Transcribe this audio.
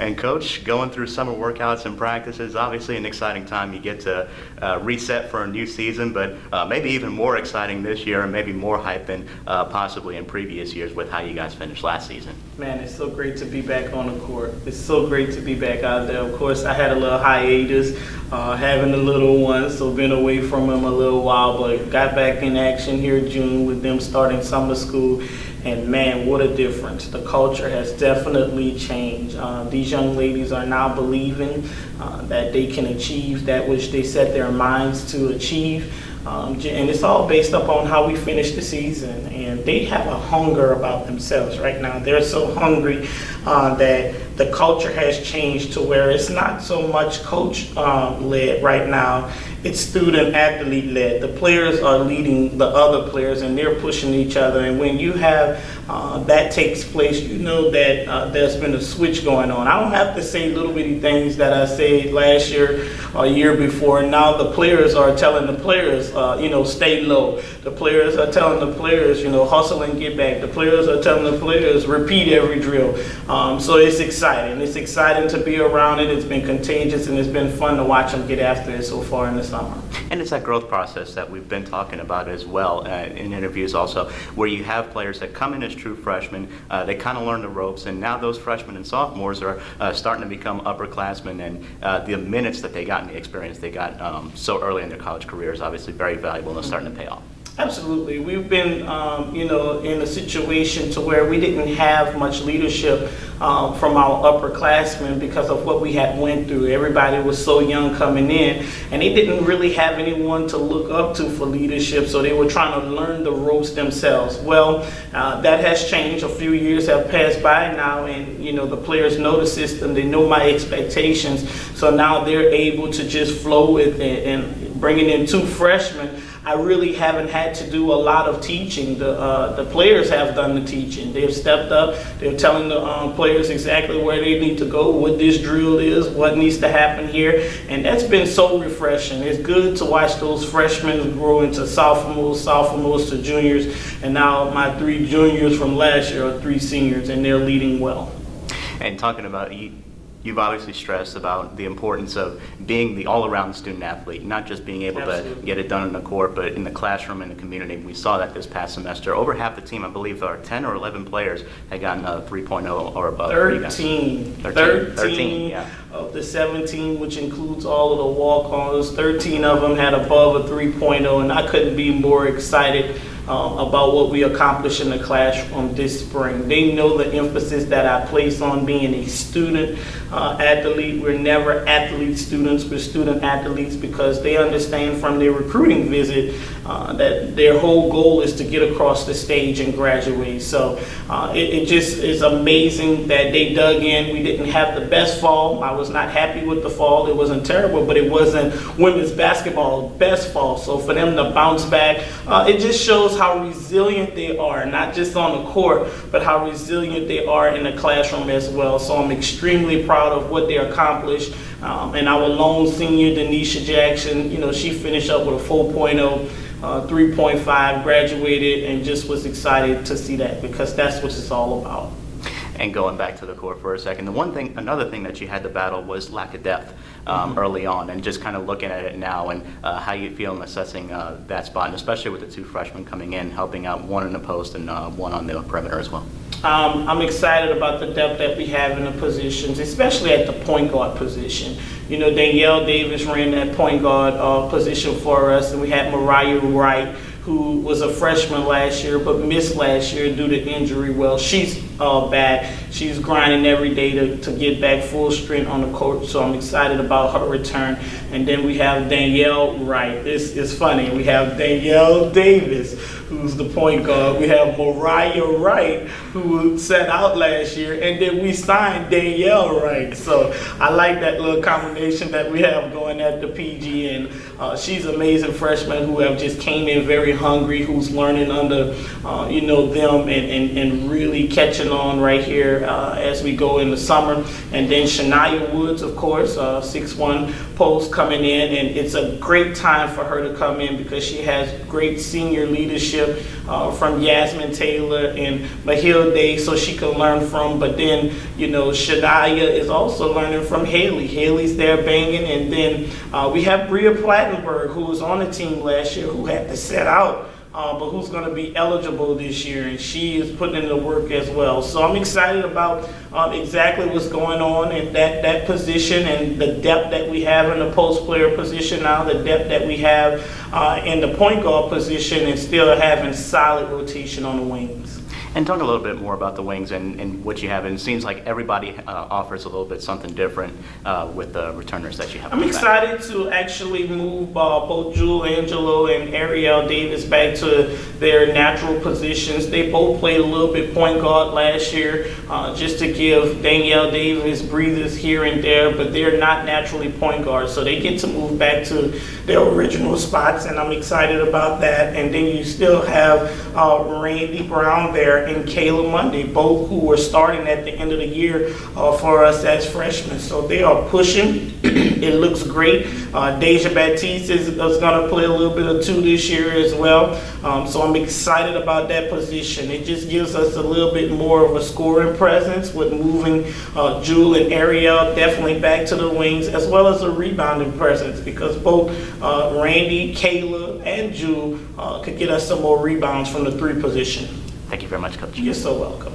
And Coach, going through summer workouts and practices, obviously an exciting time. You get to reset for a new season, but maybe even more exciting this year and maybe more hype than possibly in previous years with how you guys finished last season. Man, it's so great to be back on the court. It's so great to be back out there. Of course, I had a little hiatus, having a little one, so been away from them a little while, but got back in action here in June with them starting summer school. And man, what a difference. The culture has definitely changed. These young ladies are now believing that they can achieve that which they set their minds to achieve. And it's all based upon how we finish the season. And they have a hunger about themselves right now. They're so hungry that the culture has changed to where it's not so much coach led right now. It's student athlete led. The players are leading the other players and they're pushing each other. And when you have that takes place, you know that there's been a switch going on. I don't have to say little bitty things that I said last year or year before. Now the players are telling the players, stay low. The players are telling the players, hustle and get back. The players are telling the players, repeat every drill. So it's exciting. It's exciting to be around it. It's been contagious and it's been fun to watch them get after it so far in the summer. And it's that growth process that we've been talking about as well in interviews also, where you have players that come in as true freshmen, they kind of learn the ropes, and now those freshmen and sophomores are starting to become upperclassmen, and the minutes that they got and the experience they got so early in their college career is obviously very valuable and it's starting to pay off. Absolutely. We've been, in a situation to where we didn't have much leadership from our upperclassmen because of what we had went through. Everybody was so young coming in, and they didn't really have anyone to look up to for leadership, so they were trying to learn the ropes themselves. Well, that has changed. A few years have passed by now, and the players know the system. They know my expectations, so now they're able to just flow with it. And bringing in two freshmen, I really haven't had to do a lot of teaching. The players have done the teaching. They've stepped up. They're telling the players exactly where they need to go, what this drill is, what needs to happen here. And that's been so refreshing. It's good to watch those freshmen grow into sophomores to juniors. And now my 3 juniors from last year are 3 seniors, and they're leading well. And talking about you've obviously stressed about the importance of being the all-around student athlete, not just being able to get it done in the court, but in the classroom, in the community. We saw that this past semester. Over half the team, I believe, are 10 or 11 players had gotten a 3.0 or above. 13 yeah. Of the 17, which includes all of the walk-ons, 13 of them had above a 3.0, and I couldn't be more excited about what we accomplished in the classroom this spring. They know the emphasis that I place on being a student athlete. We're never athlete students, we're student athletes, because they understand from their recruiting visit that their whole goal is to get across the stage and graduate. So it just is amazing that they dug in. We didn't have the best fall. I was not happy with the fall. It wasn't terrible, but it wasn't women's basketball's best fall. So for them to bounce back, it just shows how resilient they are, not just on the court, but how resilient they are in the classroom as well. So I'm extremely proud of what they accomplished. And our lone senior, Denisha Jackson, she finished up with a 4.0, 3.5, graduated, and just was excited to see that, because that's what it's all about. And going back to the court for a second, another thing that you had to battle was lack of depth early on, and just kind of looking at it now and how you feel in assessing that spot, and especially with the 2 freshmen coming in, helping out, one in the post and one on the perimeter as well. I'm excited about the depth that we have in the positions, especially at the point guard position. Danielle Davis ran that point guard position for us, and we had Mariah Wright, who was a freshman last year but missed last year due to injury. Well, she's back. She's grinding every day to get back full strength on the court, so I'm excited about her return. And then we have Danielle Wright. This is funny. We have Danielle Davis, who's the point guard. We have Mariah Wright, who sat out last year, and then we signed Danielle Wright. So I like that little combination that we have going at the PG, and she's an amazing freshman who have just came in very hungry, who's learning under them and really catching on right here as we go in the summer. And then Shania Woods, of course, 6'1" post coming in, and it's a great time for her to come in because she has great senior leadership from Yasmin Taylor and Mahil field day so she can learn from. But then, Shania is also learning from Haley. Haley's there banging. And then we have Bria Plattenberg, who was on the team last year, who had to set out. But who's going to be eligible this year, and she is putting in the work as well. So I'm excited about exactly what's going on in that position and the depth that we have in the post player position now, the depth that we have in the point guard position, and still having solid rotation on the wings. And talk a little bit more about the wings and what you have. And it seems like everybody offers a little bit something different with the returners that you have. I'm excited to actually move both Jewel Angelo and Ariel Davis back to their natural positions. They both played a little bit point guard last year, just to give Danielle Davis breathers here and there, but they're not naturally point guards, so they get to move back to their original spots, and I'm excited about that. And then you still have Randy Brown there and Kayla Monday, both who were starting at the end of the year for us as freshmen. So they are pushing. It looks great. Deja Baptiste is going to play a little bit of two this year as well. So I'm excited about that position. It just gives us a little bit more of a scoring presence with moving Jewel and Ariel definitely back to the wings, as well as a rebounding presence, because both Randy, Kayla, and Jewel could get us some more rebounds from the three position. Thank you very much, Coach. You're so welcome.